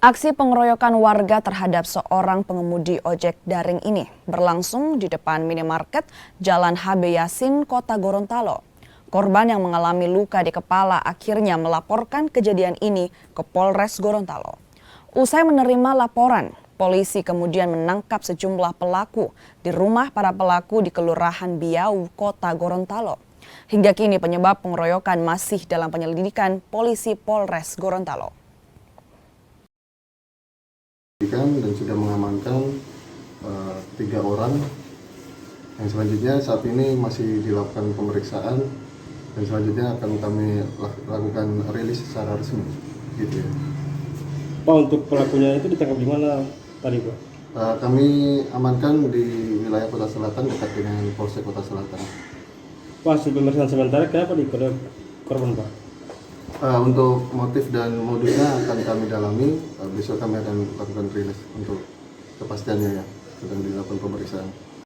Aksi pengeroyokan warga terhadap seorang pengemudi ojek daring ini berlangsung di depan minimarket Jalan HB Yasin, Kota Gorontalo. Korban yang mengalami luka di kepala akhirnya melaporkan kejadian ini ke Polres Gorontalo. Usai menerima laporan, polisi kemudian menangkap sejumlah pelaku di rumah para pelaku di Kelurahan Biau, Kota Gorontalo. Hingga kini penyebab pengeroyokan masih dalam penyelidikan polisi Polres Gorontalo. Dan sudah mengamankan 3 orang yang selanjutnya saat ini masih dilakukan pemeriksaan dan selanjutnya akan kami lakukan rilis secara resmi gitu ya. Pak, untuk pelakunya itu ditangkap di mana tadi, Pak? Kami amankan di wilayah Kota Selatan dekat dengan Polsek Kota Selatan. Pak, hasil pemeriksaan sementara kenapa di korban, Pak? Untuk motif dan modusnya akan kami dalami, besok kami akan lakukan rilis untuk kepastiannya ya, sedang dilakukan pemeriksaan.